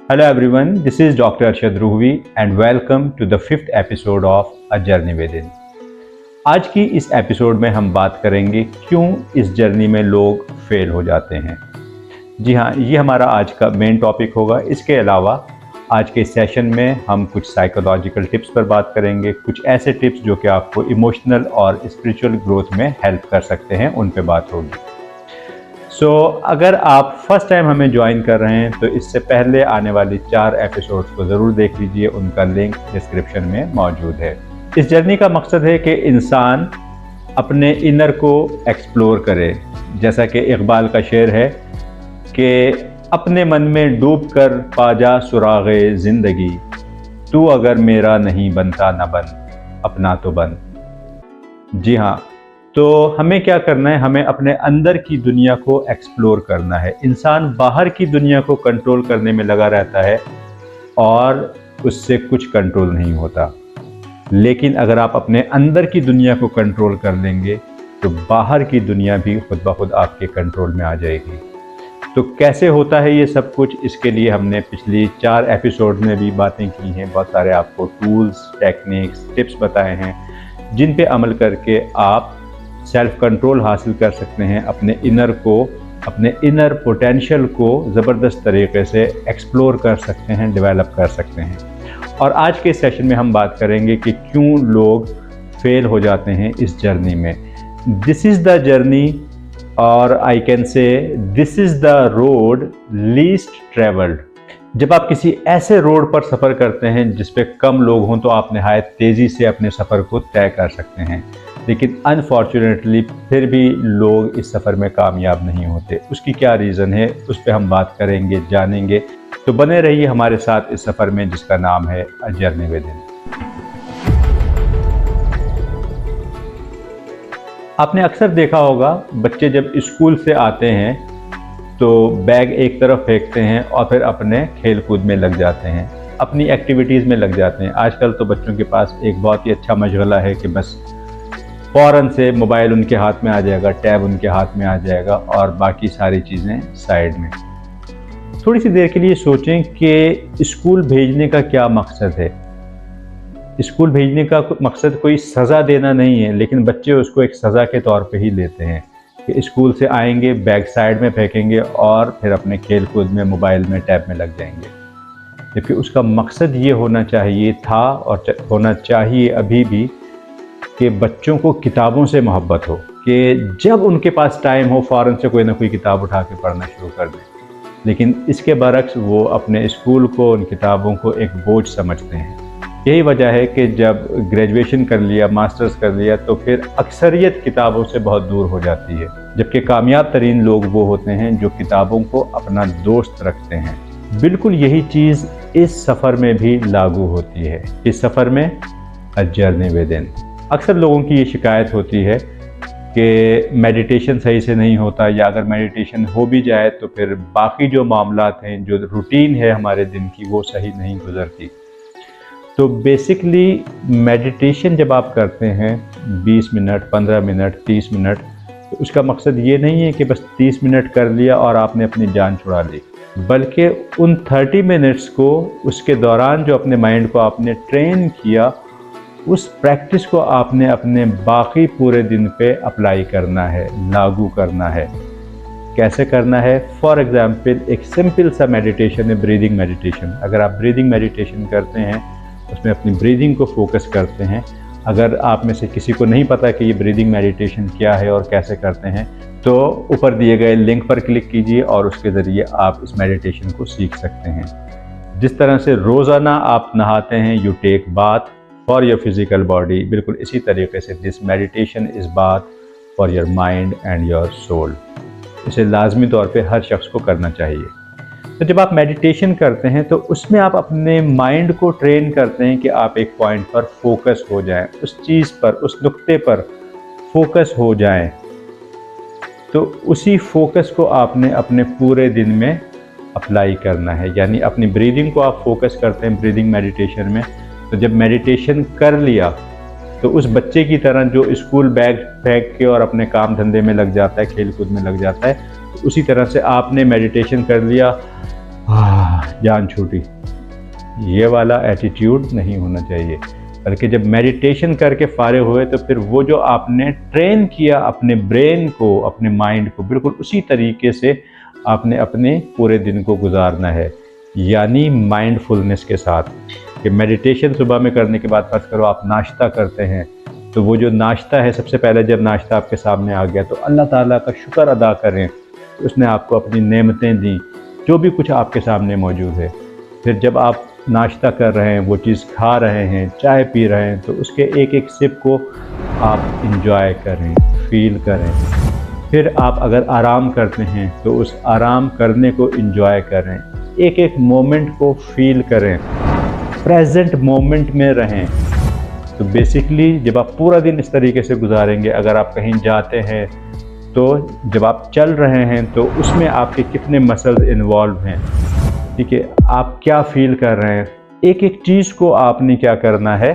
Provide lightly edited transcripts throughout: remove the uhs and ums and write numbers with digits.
Hello everyone, this is Dr. Arshad Ruhvi and welcome to the 5th episode of A Journey Within। आज की इस episode में हम बात करेंगे क्यों इस जर्नी में लोग फेल हो जाते हैं। जी हाँ, ये हमारा आज का मेन टॉपिक होगा। इसके अलावा आज के सेशन में हम कुछ साइकोलॉजिकल टिप्स पर बात करेंगे, कुछ ऐसे टिप्स जो कि आपको इमोशनल और स्पिरिचुअल ग्रोथ में हेल्प कर सकते हैं, उन पे बात होगी। अगर आप फर्स्ट टाइम हमें ज्वाइन कर रहे हैं तो इससे पहले आने वाली 4 एपिसोड्स को ज़रूर देख लीजिए, उनका लिंक डिस्क्रिप्शन में मौजूद है। इस जर्नी का मकसद है कि इंसान अपने इनर को एक्सप्लोर करे। जैसा कि इकबाल का शेर है कि अपने मन में डूब कर पा जा सुरागे ज़िंदगी, तू अगर मेरा नहीं बनता न बन, अपना तो बन। जी हाँ, तो हमें क्या करना है, हमें अपने अंदर की दुनिया को एक्सप्लोर करना है। इंसान बाहर की दुनिया को कंट्रोल करने में लगा रहता है और उससे कुछ कंट्रोल नहीं होता। लेकिन अगर आप अपने अंदर की दुनिया को कंट्रोल कर लेंगे तो बाहर की दुनिया भी खुद ब खुद आपके कंट्रोल में आ जाएगी। तो कैसे होता है ये सब कुछ, इसके लिए हमने पिछली 4 एपिसोड में भी बातें की हैं। बहुत सारे आपको टूल्स, टेक्निक्स, टिप्स बताए हैं जिन पे अमल करके आप सेल्फ कंट्रोल हासिल कर सकते हैं। अपने इनर पोटेंशियल को ज़बरदस्त तरीके से एक्सप्लोर कर सकते हैं, डेवलप कर सकते हैं। और आज के सेशन में हम बात करेंगे कि क्यों लोग फेल हो जाते हैं इस जर्नी में। दिस इज़ द जर्नी, और I can say this is the road least travelled. जब आप किसी ऐसे रोड पर सफ़र करते हैं जिस पे कम लोग हों तो आप नहायत तेज़ी से अपने सफ़र को तय कर सकते हैं, लेकिन अनफॉर्चुनेटली फिर भी लोग इस सफ़र में कामयाब नहीं होते। उसकी क्या रीज़न है, उस पर हम बात करेंगे, जानेंगे। तो बने रहिए हमारे साथ इस सफ़र में जिसका नाम है अ जर्नी विदिन। आपने अक्सर देखा होगा, बच्चे जब स्कूल से आते हैं तो बैग एक तरफ फेंकते हैं और फिर अपने खेल कूद में लग जाते हैं, अपनी एक्टिविटीज़ में लग जाते हैं। आजकल तो बच्चों के पास एक बहुत ही अच्छा मशगला है कि बस फ़ौरन से मोबाइल उनके हाथ में आ जाएगा, टैब उनके हाथ में आ जाएगा और बाकी सारी चीज़ें साइड में। थोड़ी सी देर के लिए सोचें कि स्कूल भेजने का क्या मकसद है। स्कूल भेजने का मकसद कोई सज़ा देना नहीं है, लेकिन बच्चे उसको एक सज़ा के तौर पे ही लेते हैं कि स्कूल से आएंगे, बैग साइड में फेंकेंगे और फिर अपने खेल कूद में, मोबाइल में, टैब में लग जाएंगे। जबकि उसका मकसद ये होना चाहिए था और होना चाहिए अभी भी कि बच्चों को किताबों से मोहब्बत हो, कि जब उनके पास टाइम हो फ़ौरन से कोई ना कोई किताब उठा के पढ़ना शुरू कर दें। लेकिन इसके बरक्स वो अपने स्कूल को, उन किताबों को एक बोझ समझते हैं। यही वजह है कि जब ग्रेजुएशन कर लिया, मास्टर्स कर लिया, तो फिर अक्सरियत किताबों से बहुत दूर हो जाती है। जबकि कामयाब तरीन लोग वो होते हैं जो किताबों को अपना दोस्त रखते हैं। बिल्कुल यही चीज़ इस सफ़र में भी लागू होती है। इस सफ़र में अ जर्नी विदिन। अक्सर लोगों की ये शिकायत होती है कि मेडिटेशन सही से नहीं होता, या अगर मेडिटेशन हो भी जाए तो फिर बाकी जो मामलात हैं, जो रूटीन है हमारे दिन की, वो सही नहीं गुजरती। तो बेसिकली मेडिटेशन जब आप करते हैं 20 मिनट, 15 मिनट, 30 मिनट, तो उसका मकसद ये नहीं है कि बस 30 मिनट कर लिया और आपने अपनी जान छुड़ा ली, बल्कि उन 30 मिनट्स को, उसके दौरान जो अपने माइंड को आपने ट्रेन किया, उस प्रैक्टिस को आपने अपने बाकी पूरे दिन पे अप्लाई करना है, लागू करना है। कैसे करना है? फॉर एग्ज़ाम्पल एक सिंपल सा मेडिटेशन है, ब्रीदिंग मेडिटेशन। अगर आप ब्रीदिंग मेडिटेशन करते हैं, उसमें अपनी ब्रीदिंग को फोकस करते हैं। अगर आप में से किसी को नहीं पता कि ये ब्रीदिंग मेडिटेशन क्या है और कैसे करते हैं, तो ऊपर दिए गए लिंक पर क्लिक कीजिए और उसके ज़रिए आप इस मेडिटेशन को सीख सकते हैं। जिस तरह से रोज़ाना आप नहाते हैं, you take bath for your physical body, बिल्कुल इसी तरीके से this meditation is bath for your mind and your soul. इसे लाजमी तौर पे हर शख्स को करना चाहिए। तो जब आप मेडिटेशन करते हैं तो उसमें आप अपने माइंड को ट्रेन करते हैं कि आप एक पॉइंट पर फोकस हो जाएं, उस चीज़ पर, उस नुक्ते पर फोकस हो जाएं। तो उसी फोकस को आपने अपने पूरे दिन में अप्लाई करना है। यानी अपनी ब्रीदिंग को आप फोकस करते हैं ब्रीदिंग मेडिटेशन में। तो जब मेडिटेशन कर लिया तो उस बच्चे की तरह जो स्कूल बैग फेंक के और अपने काम धंधे में लग जाता है, खेल कूद में लग जाता है, तो उसी तरह से आपने मेडिटेशन कर लिया, जान छूटी, ये वाला एटीट्यूड नहीं होना चाहिए। बल्कि जब मेडिटेशन करके फारिग हुए तो फिर वो जो आपने ट्रेन किया अपने ब्रेन को, अपने माइंड को, बिल्कुल उसी तरीके से आपने अपने पूरे दिन को गुजारना है, यानी माइंडफुलनेस के साथ। कि मेडिटेशन सुबह में करने के बाद फर्ज करो आप नाश्ता करते हैं, तो वो जो नाश्ता है, सबसे पहले जब नाश्ता आपके सामने आ गया तो अल्लाह ताला का शुक्र अदा करें, उसने आपको अपनी नेमतें दी, जो भी कुछ आपके सामने मौजूद है। फिर जब आप नाश्ता कर रहे हैं, वो चीज़ खा रहे हैं, चाय पी रहे हैं, तो उसके एक एक सिप को आप इंजॉय करें, फील करें। फिर आप अगर आराम करते हैं तो उस आराम करने को इंजॉय करें, एक एक मोमेंट को फील करें, प्रेजेंट मोमेंट में रहें। तो बेसिकली जब आप पूरा दिन इस तरीके से गुजारेंगे, अगर आप कहीं जाते हैं तो जब आप चल रहे हैं तो उसमें आपके कितने मसल्स इन्वॉल्व हैं, ठीक है, आप क्या फील कर रहे हैं, एक एक चीज़ को आपने क्या करना है,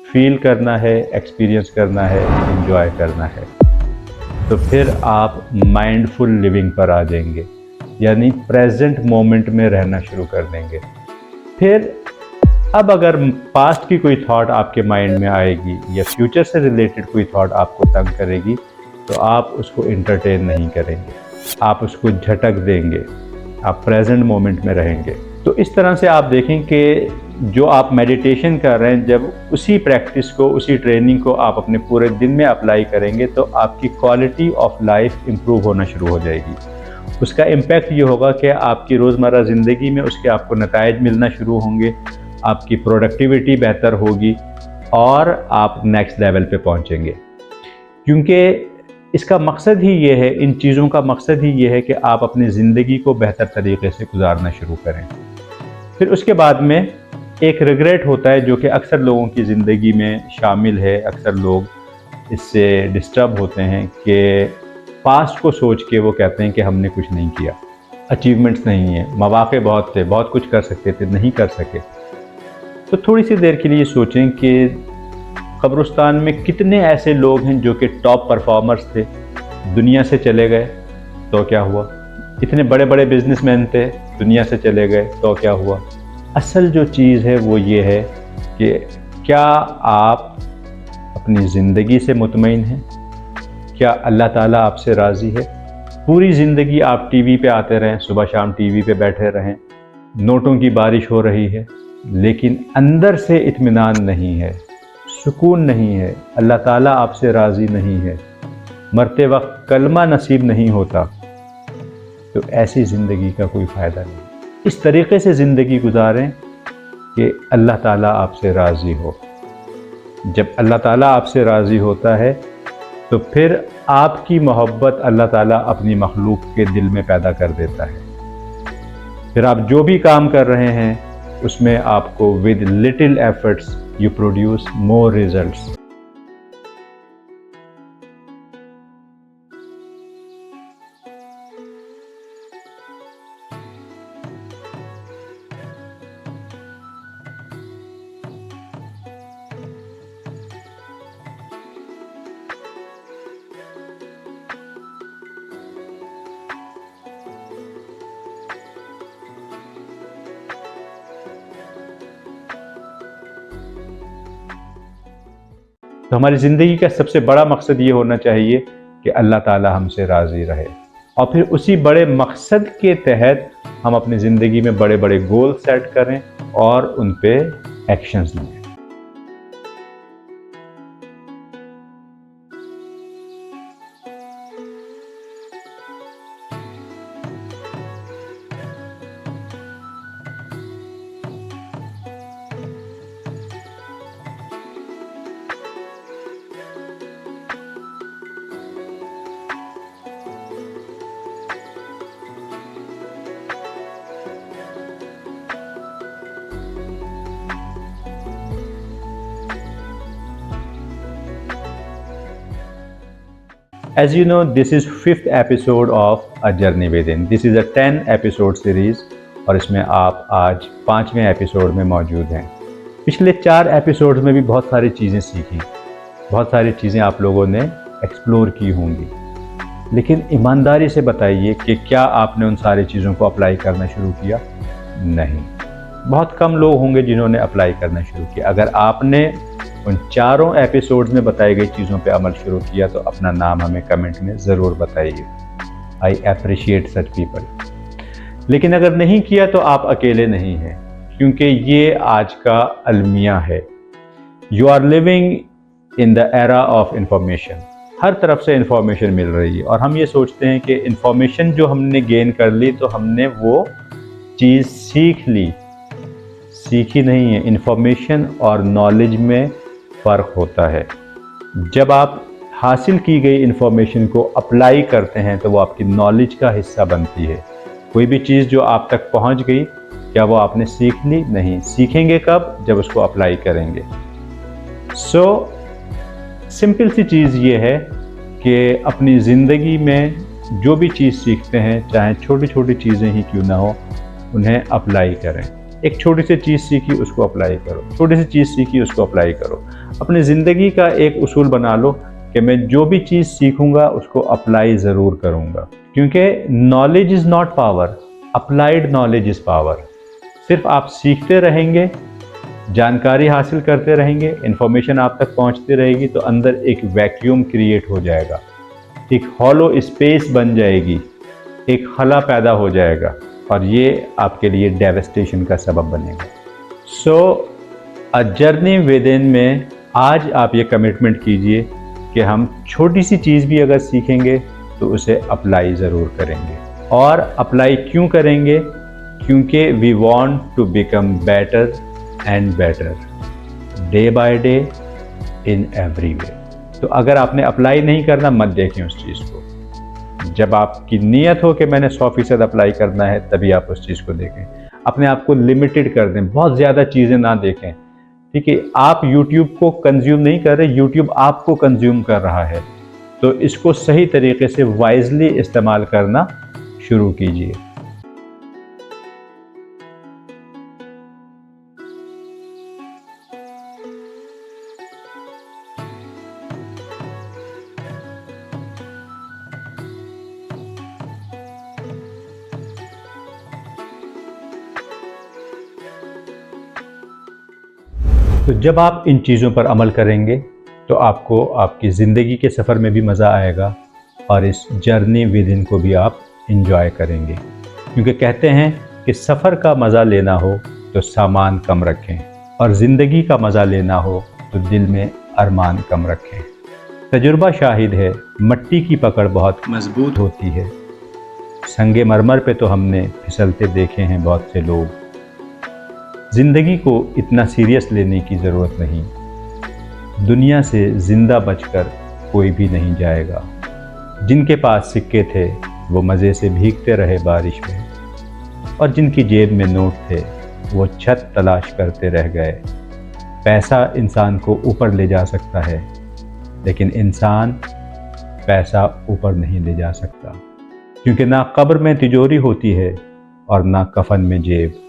फील करना है, एक्सपीरियंस करना है, एंजॉय करना है। तो फिर आप माइंडफुल लिविंग पर आ जाएंगे, यानी प्रेजेंट मोमेंट में रहना शुरू कर देंगे। फिर अब अगर पास्ट की कोई थॉट आपके माइंड में आएगी या फ्यूचर से रिलेटेड कोई थॉट आपको तंग करेगी, तो आप उसको इंटरटेन नहीं करेंगे, आप उसको झटक देंगे, आप प्रेजेंट मोमेंट में रहेंगे। तो इस तरह से आप देखें कि जो आप मेडिटेशन कर रहे हैं, जब उसी प्रैक्टिस को, उसी ट्रेनिंग को आप अपने पूरे दिन में अप्लाई करेंगे तो आपकी क्वालिटी ऑफ लाइफ इम्प्रूव होना शुरू हो जाएगी। उसका इम्पैक्ट ये होगा कि आपकी रोज़मर्रा ज़िंदगी में उसके आपको नताइज मिलना शुरू होंगे, आपकी प्रोडक्टिविटी बेहतर होगी और आप नेक्स्ट लेवल पे पहुंचेंगे। क्योंकि इसका मकसद ही ये है, इन चीज़ों का मकसद ही ये है कि आप अपनी ज़िंदगी को बेहतर तरीके से गुजारना शुरू करें। फिर उसके बाद में एक रिग्रेट होता है जो कि अक्सर लोगों की ज़िंदगी में शामिल है। अक्सर लोग इससे डिस्टर्ब होते हैं कि पास्ट को सोच के वो कहते हैं कि हमने कुछ नहीं किया, अचीवमेंट्स नहीं है, मौक़े बहुत थे, बहुत कुछ कर सकते थे, नहीं कर सके। तो थोड़ी सी देर के लिए सोचें कि कब्रिस्तान में कितने ऐसे लोग हैं जो कि टॉप परफॉर्मर्स थे, दुनिया से चले गए तो क्या हुआ। इतने बड़े बड़े बिजनेसमैन थे, दुनिया से चले गए तो क्या हुआ। असल जो चीज़ है वो ये है कि क्या आप अपनी ज़िंदगी से मुतमईन हैं, क्या अल्लाह ताला आपसे राज़ी है। पूरी ज़िंदगी आप टीवी पे आते रहें, सुबह शाम टीवी पे बैठे रहें, नोटों की बारिश हो रही है, लेकिन अंदर से इत्मीनान नहीं है, सुकून नहीं है, अल्लाह ताला आपसे राज़ी नहीं है, मरते वक्त कलमा नसीब नहीं होता, तो ऐसी ज़िंदगी का कोई फ़ायदा नहीं। इस तरीक़े से ज़िंदगी गुजारें कि अल्लाह ताला आपसे राज़ी हो। जब अल्लाह ताला आपसे राज़ी होता है तो फिर आपकी मोहब्बत अल्लाह ताला अपनी मखलूक के दिल में पैदा कर देता है। फिर आप जो भी काम कर रहे हैं उसमें आपको with little efforts you produce more results. तो हमारी ज़िंदगी का सबसे बड़ा मकसद ये होना चाहिए कि अल्लाह ताला हमसे राज़ी रहे, और फिर उसी बड़े मकसद के तहत हम अपनी ज़िंदगी में बड़े बड़े गोल सेट करें और उन पे एक्शंस लें। As you know, this is 5th episode of A Journey Within. This is a 10 episode series और इसमें आप आज 5वें एपिसोड में मौजूद हैं। पिछले 4 एपिसोड्स में भी बहुत सारी चीज़ें सीखी, बहुत सारी चीज़ें आप लोगों ने एक्सप्लोर की होंगी, लेकिन ईमानदारी से बताइए कि क्या आपने उन सारी चीज़ों को अप्लाई करना शुरू किया? नहीं। बहुत कम लोग होंगे जिन्होंने अप्लाई करना शुरू किया। अगर आपने उन चारों एपिसोड्स में बताई गई चीज़ों पे अमल शुरू किया तो अपना नाम हमें कमेंट में ज़रूर बताइए। I appreciate such people. लेकिन अगर नहीं किया तो आप अकेले नहीं हैं, क्योंकि ये आज का अलमिया है। You are living in the era of information. हर तरफ से इंफॉर्मेशन मिल रही है और हम ये सोचते हैं कि इंफॉर्मेशन जो हमने गेन कर ली तो हमने वो चीज़ सीख ली। सीखी नहीं है। इंफॉर्मेशन और नॉलेज में फ़र्क होता है। जब आप हासिल की गई इंफॉर्मेशन को अप्लाई करते हैं तो वो आपकी नॉलेज का हिस्सा बनती है। कोई भी चीज़ जो आप तक पहुंच गई, क्या वो आपने सीख ली? नहीं। सीखेंगे कब? जब उसको अप्लाई करेंगे। सिंपल सी चीज़ ये है कि अपनी ज़िंदगी में जो भी चीज़ सीखते हैं, चाहे छोटी छोटी चीज़ें ही क्यों ना हो, उन्हें अप्लाई करें। एक छोटी सी चीज़ सीखी, उसको अप्लाई करो। छोटी सी चीज़ सीखी, उसको अप्लाई करो। अपनी ज़िंदगी का एक उसूल बना लो कि मैं जो भी चीज़ सीखूंगा उसको अप्लाई ज़रूर करूंगा, क्योंकि knowledge is not power, applied knowledge is power. सिर्फ आप सीखते रहेंगे, जानकारी हासिल करते रहेंगे, इंफॉर्मेशन आप तक पहुंचती रहेगी तो अंदर एक वैक्यूम क्रिएट हो जाएगा, एक हॉलो स्पेस बन जाएगी, एक खला पैदा हो जाएगा और ये आपके लिए डेवस्टेशन का सबब बनेगा। अ जर्नी विद इन में आज आप ये कमिटमेंट कीजिए कि हम छोटी सी चीज़ भी अगर सीखेंगे तो उसे अप्लाई ज़रूर करेंगे। और अप्लाई क्यों करेंगे? क्योंकि we want to become better and better day by day in every way. तो अगर आपने अप्लाई नहीं करना, मत देखें उस चीज़ को। जब आपकी नीयत हो कि मैंने 100% अप्लाई करना है, तभी आप उस चीज़ को देखें। अपने आप को लिमिटेड कर दें, बहुत ज़्यादा चीज़ें ना देखें। ठीक है, आप YouTube को कंज्यूम नहीं कर रहे, YouTube आपको कंज्यूम कर रहा है। तो इसको सही तरीके से वाइजली इस्तेमाल करना शुरू कीजिए। तो जब आप इन चीज़ों पर अमल करेंगे तो आपको आपकी ज़िंदगी के सफ़र में भी मज़ा आएगा और इस जर्नी विद इन को भी आप इंजॉय करेंगे। क्योंकि कहते हैं कि सफ़र का मज़ा लेना हो तो सामान कम रखें और ज़िंदगी का मज़ा लेना हो तो दिल में अरमान कम रखें। तजुर्बा शाहिद है, मट्टी की पकड़ बहुत मजबूत होती है। संगे मरमर पे तो हमने फिसलते देखे हैं बहुत से लोग। ज़िंदगी को इतना सीरियस लेने की ज़रूरत नहीं। दुनिया से ज़िंदा बचकर कोई भी नहीं जाएगा। जिनके पास सिक्के थे वो मज़े से भीगते रहे बारिश में, और जिनकी जेब में नोट थे वो छत तलाश करते रह गए। पैसा इंसान को ऊपर ले जा सकता है, लेकिन इंसान पैसा ऊपर नहीं ले जा सकता, क्योंकि ना कब्र में तिजोरी होती है और ना कफन में जेब।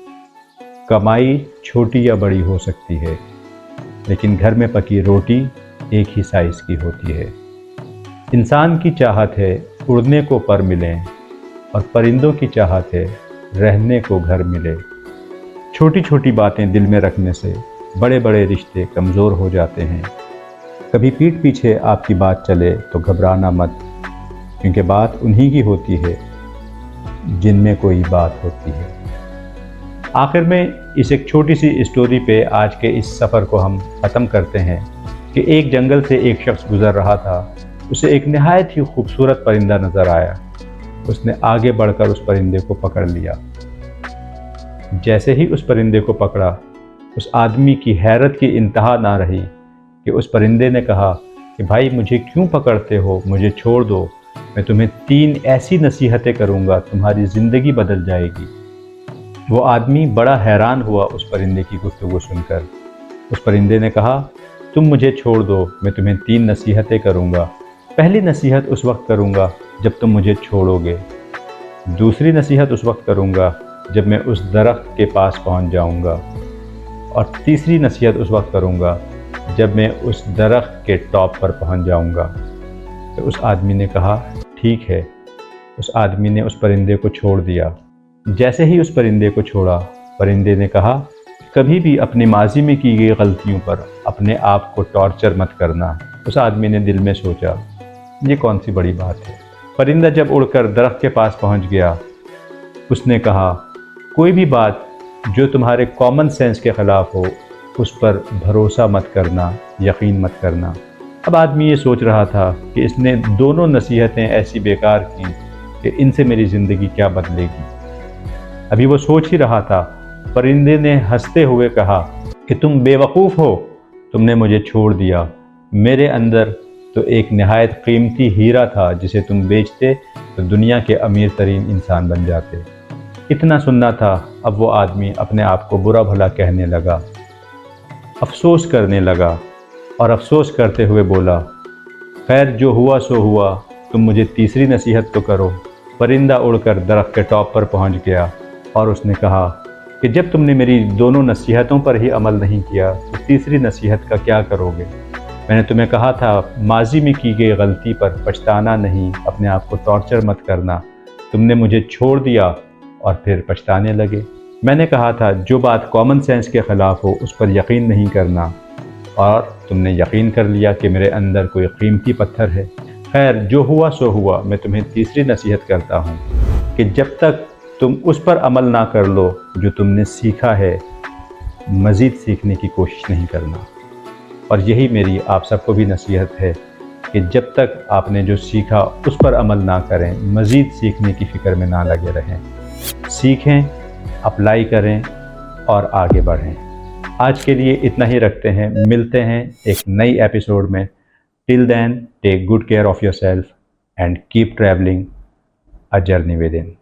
कमाई छोटी या बड़ी हो सकती है, लेकिन घर में पकी रोटी एक ही साइज़ की होती है। इंसान की चाहत है उड़ने को पर मिलें, और परिंदों की चाहत है रहने को घर मिले। छोटी छोटी बातें दिल में रखने से बड़े बड़े रिश्ते कमज़ोर हो जाते हैं। कभी पीठ पीछे आपकी बात चले तो घबराना मत, क्योंकि बात उन्हीं की होती है जिनमें कोई बात होती है। आखिर में इस एक छोटी सी स्टोरी पे आज के इस सफ़र को हम ख़त्म करते हैं कि एक जंगल से एक शख्स गुज़र रहा था। उसे एक नहायत ही खूबसूरत परिंदा नज़र आया। उसने आगे बढ़कर उस परिंदे को पकड़ लिया। जैसे ही उस परिंदे को पकड़ा, उस आदमी की हैरत की इंतहा ना रही कि उस परिंदे ने कहा कि भाई मुझे क्यों पकड़ते हो, मुझे छोड़ दो, मैं तुम्हें 3 ऐसी नसीहतें करूँगा, तुम्हारी ज़िंदगी बदल जाएगी। वो आदमी बड़ा हैरान हुआ उस परिंदे की गुफ्तगू सुनकर। उस परिंदे ने कहा, तुम मुझे छोड़ दो, मैं तुम्हें 3 नसीहतें करूँगा। पहली नसीहत उस वक्त करूँगा जब तुम मुझे छोड़ोगे। दूसरी नसीहत उस वक्त करूँगा जब मैं उस दरख्त के पास पहुँच जाऊँगा। और तीसरी नसीहत उस वक्त करूँगा जब मैं उस दरख्त के टॉप पर पहुंच जाऊंगा। तो उस आदमी ने कहा ठीक है। उस आदमी ने उस परिंदे को छोड़ दिया। जैसे ही उस परिंदे को छोड़ा, परिंदे ने कहा कभी भी अपनी माजी में की गई गलतियों पर अपने आप को टॉर्चर मत करना। उस आदमी ने दिल में सोचा ये कौन सी बड़ी बात है। परिंदा जब उड़कर दरख्त के पास पहुंच गया, उसने कहा कोई भी बात जो तुम्हारे कॉमन सेंस के ख़िलाफ़ हो उस पर भरोसा मत करना, यकीन मत करना। अब आदमी ये सोच रहा था कि इसने दोनों नसीहतें ऐसी बेकार की कि इनसे मेरी ज़िंदगी क्या बदलेगी। अभी वो सोच ही रहा था, परिंदे ने हंसते हुए कहा कि तुम बेवकूफ़ हो, तुमने मुझे छोड़ दिया। मेरे अंदर तो एक नहायत कीमती हीरा था जिसे तुम बेचते तो दुनिया के अमीर तरीन इंसान बन जाते। इतना सुनना था। अब वो आदमी अपने आप को बुरा भला कहने लगा, अफसोस करने लगा और अफसोस करते हुए बोला खैर जो हुआ सो हुआ, तुम मुझे तीसरी नसीहत तो करो। परिंदा उड़कर दरख्त के टॉप पर पहुंच गया और उसने कहा कि जब तुमने मेरी दोनों नसीहतों पर ही अमल नहीं किया तो तीसरी नसीहत का क्या करोगे। मैंने तुम्हें कहा था माजी में की गई गलती पर पछताना नहीं, अपने आप को टॉर्चर मत करना। तुमने मुझे छोड़ दिया और फिर पछताने लगे। मैंने कहा था जो बात कॉमन सेंस के ख़िलाफ़ हो उस पर यकीन नहीं करना, और तुमने यकीन कर लिया कि मेरे अंदर कोई कीमती पत्थर है। खैर जो हुआ सो हुआ। मैं तुम्हें तीसरी नसीहत करता हूँ कि जब तक तुम उस पर अमल ना कर लो जो तुमने सीखा है, मज़ीद सीखने की कोशिश नहीं करना। और यही मेरी आप सबको भी नसीहत है कि जब तक आपने जो सीखा उस पर अमल ना करें, मज़ीद सीखने की फ़िक्र में ना लगे रहें। सीखें, अप्लाई करें और आगे बढ़ें। आज के लिए इतना ही रखते हैं। मिलते हैं एक नई एपिसोड में। Till then take good care of yourself and keep travelling a journey with in.